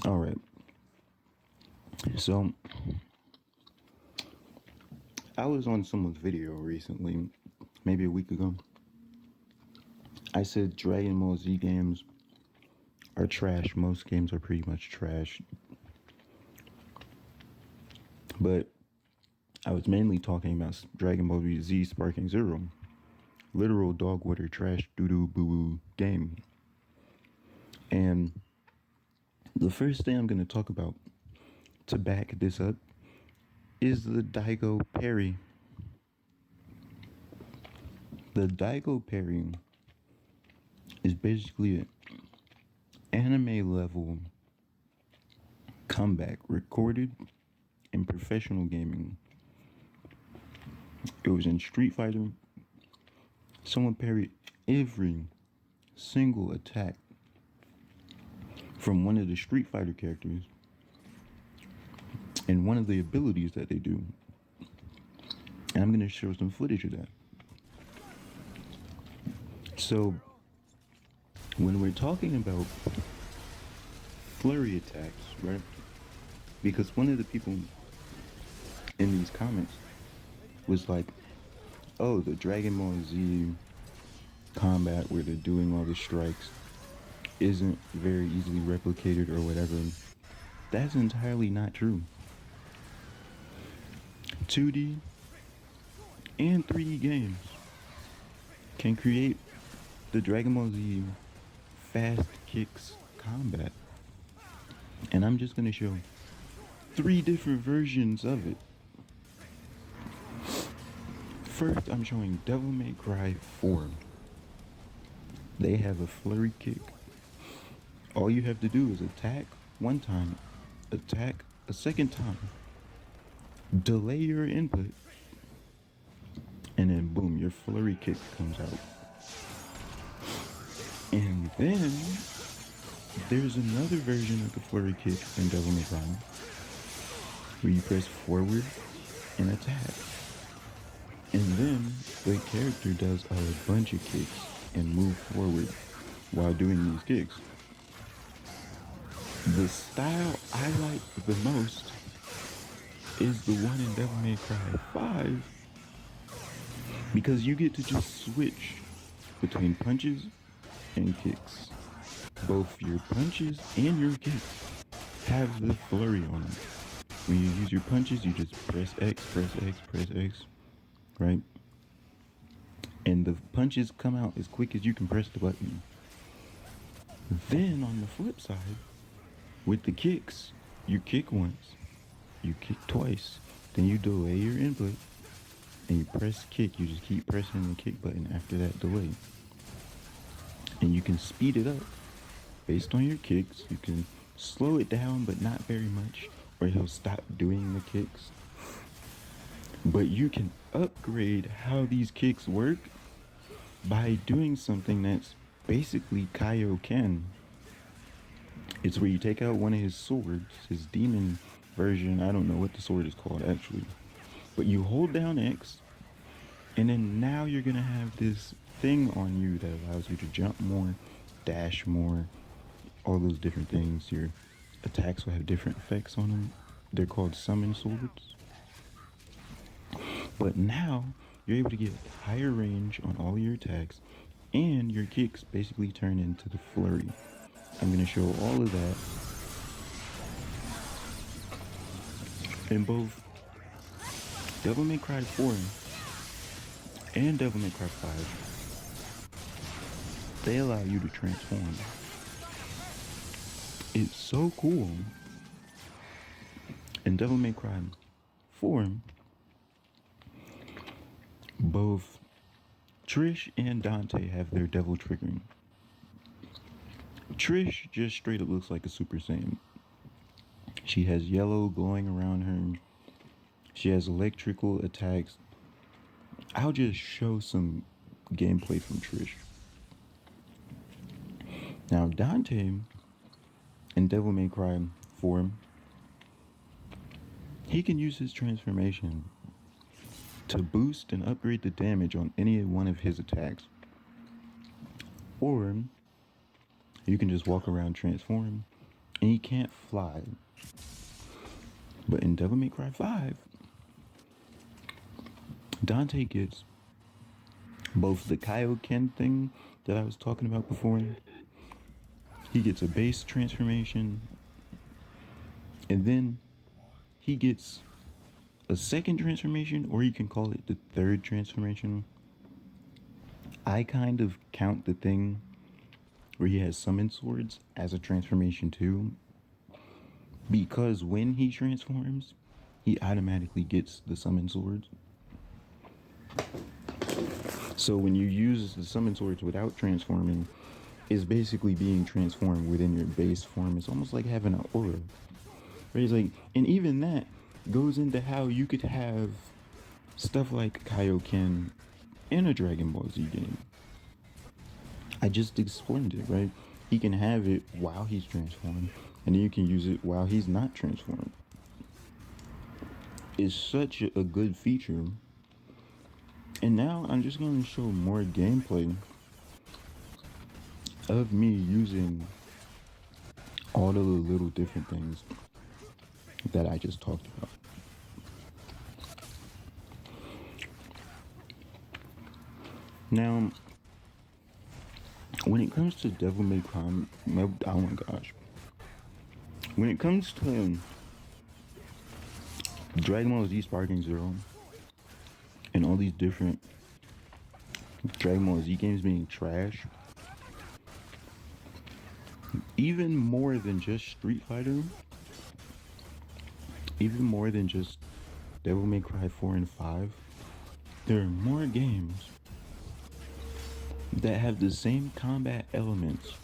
All right. So I was on someone's video recently, maybe a week ago. I said Dragon Ball Z games are trash. Most games are pretty much trash. But I was mainly talking about Dragon Ball Z Sparking Zero. Literal dog water trash doo-doo boo-boo game. And the first thing I'm going to talk about to back this up is the Daigo Parry. The Daigo Parry is basically an anime level comeback recorded in professional gaming. It was in Street Fighter. Someone parried every single attack from one of the Street Fighter characters and one of the abilities that they do. And I'm going to show some footage of that. So, when we're talking about flurry attacks, right? Because one of the people in these comments was like, oh, the Dragon Ball Z combat where they're doing all the strikes isn't very easily replicated or whatever. That's entirely not true. 2D and 3D games can create the Dragon Ball Z fast kicks combat. And I'm just going to show 3 different versions of it. First, I'm showing Devil May Cry 4. They have a flurry kick. All you have to do is attack one time, attack a second time, delay your input, and then boom, your flurry kick comes out. And then there's another version of the flurry kick in Devil May Cry where you press forward and attack. And then the character does a bunch of kicks and move forward while doing these kicks. The style I like the most is the one in Devil May Cry 5 because you get to just switch between punches and kicks. Both your punches and your kicks have the flurry on them. When you use your punches, you just press X, right? And the punches come out as quick as you can press the button. Then on the flip side, with the kicks, you kick once, you kick twice, then you delay your input, and you press kick. You just keep pressing the kick button after that delay. And you can speed it up based on your kicks. You can slow it down, but not very much, or he'll stop doing the kicks. But you can upgrade how these kicks work by doing something that's basically Kaioken. It's where you take out one of his swords, his demon version. I don't know what the sword is called actually. But you hold down X, and then now you're going to have this thing on you that allows you to jump more, dash more, all those different things. Your attacks will have different effects on them. They're called summon swords. But now you're able to get higher range on all your attacks, and your kicks basically turn into the flurry. I'm going to show all of that in both Devil May Cry 4 and Devil May Cry 5. They allow you to transform. It's so cool. In Devil May Cry 4, both Trish and Dante have their devil triggering. Trish just straight up looks like a Super Saiyan. She has yellow glowing around her. She has electrical attacks. I'll just show some gameplay from Trish. Now Dante in Devil May Cry 4, he can use his transformation to boost and upgrade the damage on any one of his attacks. Or you can just walk around, transform, and he can't fly. But in Devil May Cry 5, Dante gets both the Kaioken thing that I was talking about before. He gets a base transformation, and then he gets a second transformation, or you can call it the third transformation. I kind of count the thing where he has summon swords as a transformation too, because when he transforms, he automatically gets the summon swords. So when you use the summon swords without transforming, it's basically being transformed within your base form. It's almost like having an aura. Right? It's like, and even that goes into how you could have stuff like Kaioken in a Dragon Ball Z game. I just explained it, right? He can have it while he's transformed, and then you can use it while he's not transformed. It's such a good feature. And now I'm just going to show more gameplay of me using all of the little different things that I just talked about. Now, when it comes to Devil May Cry, oh my gosh. When it comes to Dragon Ball Z Sparking Zero and all these different Dragon Ball Z games being trash, even more than just Street Fighter, even more than just Devil May Cry 4 and 5, there are more games that have the same combat elements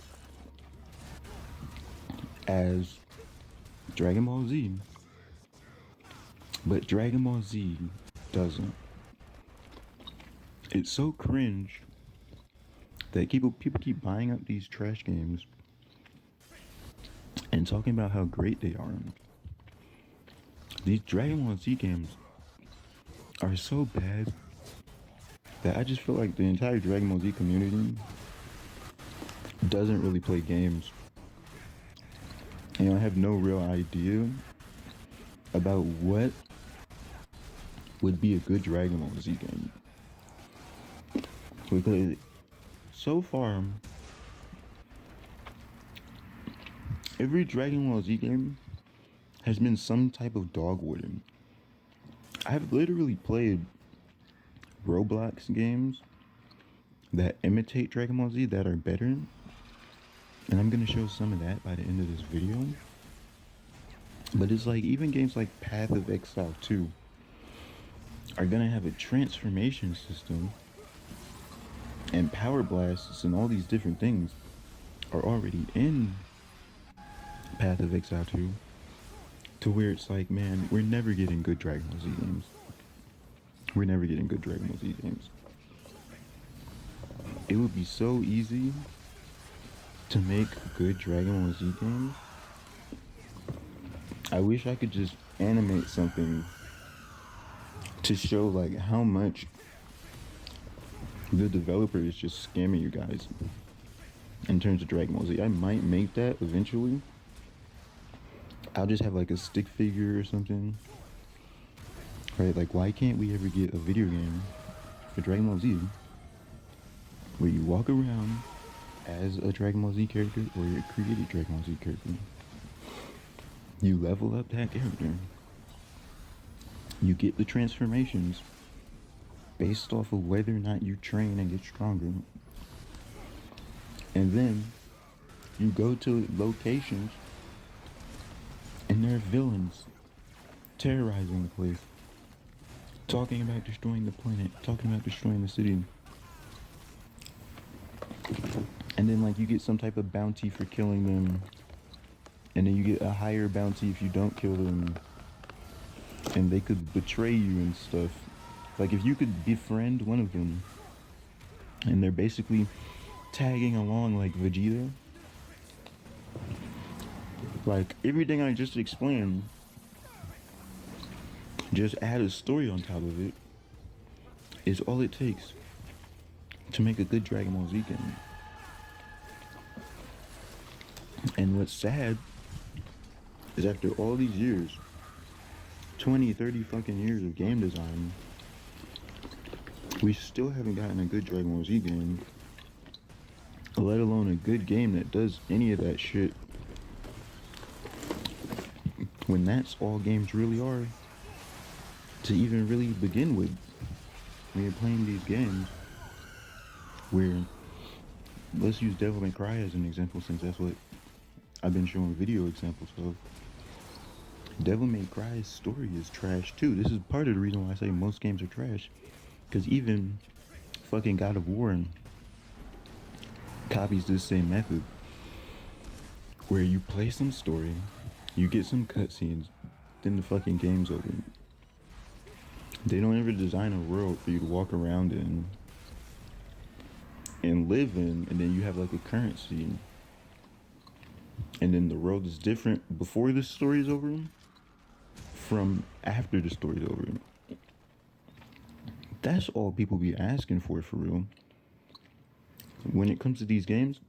as Dragon Ball Z, but Dragon Ball Z doesn't. It's so cringe that people keep buying up these trash games and talking about how great they are. These Dragon Ball Z games are so bad that I just feel like the entire Dragon Ball Z community doesn't really play games. And I have no real idea about what would be a good Dragon Ball Z game. Because so far, every Dragon Ball Z game has been some type of dog wooden. I've literally played Roblox games that imitate Dragon Ball Z that are better, and I'm gonna show some of that by the end of this video. But it's like, even games like Path of Exile 2 are gonna have a transformation system, and power blasts and all these different things are already in Path of Exile 2, to where it's like, man, we're never getting good Dragon Ball Z games. We're never getting good Dragon Ball Z games. It would be so easy to make good Dragon Ball Z games. I wish I could just animate something to show like how much the developer is just scamming you guys in terms of Dragon Ball Z. I might make that eventually. I'll just have like a stick figure or something. Right, like, why can't we ever get a video game for Dragon Ball Z where you walk around as a Dragon Ball Z character or a created Dragon Ball Z character? You level up that character. You get the transformations based off of whether or not you train and get stronger. And then you go to locations and there are villains terrorizing the place, talking about destroying the planet, talking about destroying the city. And then like you get some type of bounty for killing them, and then you get a higher bounty if you don't kill them, and they could betray you and stuff. Like if you could befriend one of them and they're basically tagging along like Vegeta, like everything I just explained, just add a story on top of it, is all it takes to make a good Dragon Ball Z game. And what's sad is after all these years, 20, 30 fucking years of game design, we still haven't gotten a good Dragon Ball Z game, let alone a good game that does any of that shit, when that's all games really are to even really begin with. When you're playing these games where, let's use Devil May Cry as an example, since that's what I've been showing video examples of. Devil May Cry's story is trash too. This is part of the reason why I say most games are trash, because even fucking God of War copies this same method, where you play some story, you get some cutscenes, then the fucking game's over. They don't ever design a world for you to walk around in and live in, and then you have like a currency, and then the world is different before the story's over from after the story's over. That's all people be asking for real. When it comes to these games,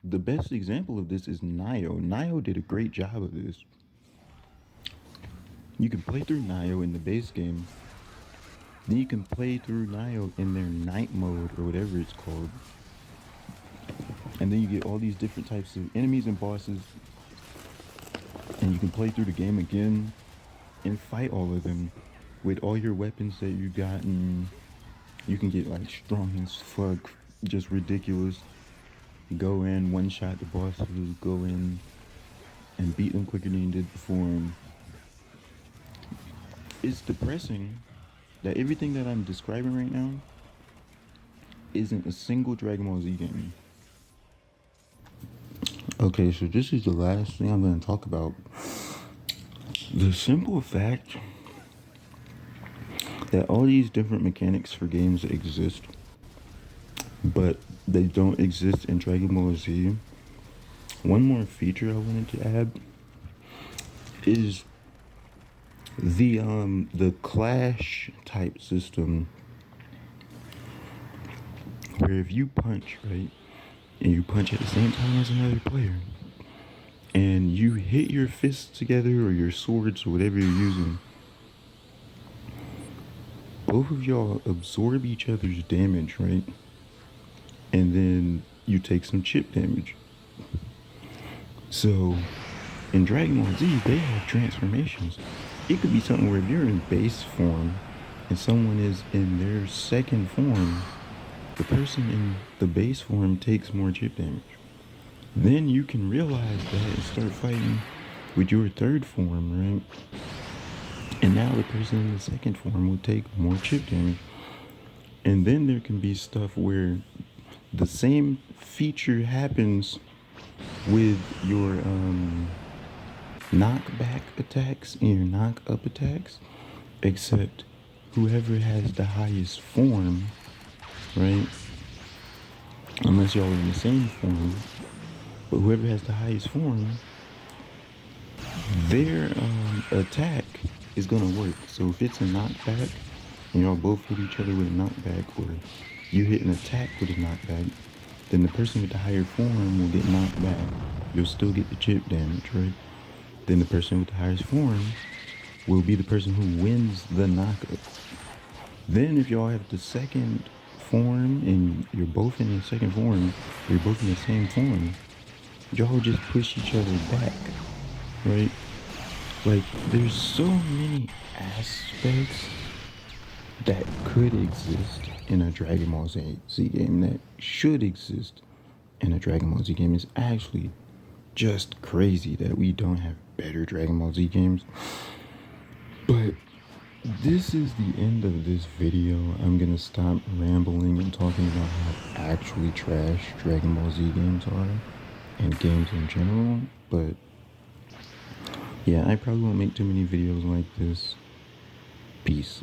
the best example of this is Nioh. Nioh did a great job of this. You can play through Nioh in the base game, then you can play through Nioh in their night mode or whatever it's called, and then you get all these different types of enemies and bosses, and you can play through the game again and fight all of them with all your weapons that you got, and you can get like strong as fuck, just ridiculous. Go in, one shot the bosses, go in and beat them quicker than you did before. It's depressing that everything that I'm describing right now isn't a single Dragon Ball Z game. Okay, so this is the last thing I'm going to talk about. The simple fact that all these different mechanics for games exist, but they don't exist in Dragon Ball Z. One more feature I wanted to add is the clash type system, where if you punch, right, and you punch at the same time as another player, and you hit your fists together or your swords or whatever you're using, both of y'all absorb each other's damage, right? And then you take some chip damage. So in Dragon Ball Z, they have transformations. It could be something where if you're in base form and someone is in their second form, the person in the base form takes more chip damage. Then you can realize that and start fighting with your third form, right? And now the person in the second form will take more chip damage. And then there can be stuff where the same feature happens with your knockback attacks and your knock up attacks, except whoever has the highest form, right? Unless y'all are in the same form, but whoever has the highest form, their attack is gonna work. So if it's a knockback and y'all both hit each other with a knockback, or you hit an attack with a knockback, then the person with the higher form will get knocked back. You'll still get the chip damage, right? Then the person with the highest form will be the person who wins the knockup. Then if y'all have the second form and you're both in the second form, you're both in the same form, y'all just push each other back, right? Like, there's so many aspects that could exist in a Dragon Ball Z game that should exist in a Dragon Ball Z game. It's actually just crazy that we don't have better Dragon Ball Z games. But this is the end of this video. I'm gonna stop rambling and talking about how actually trash Dragon Ball Z games are and games in general. But yeah, I probably won't make too many videos like this. Peace.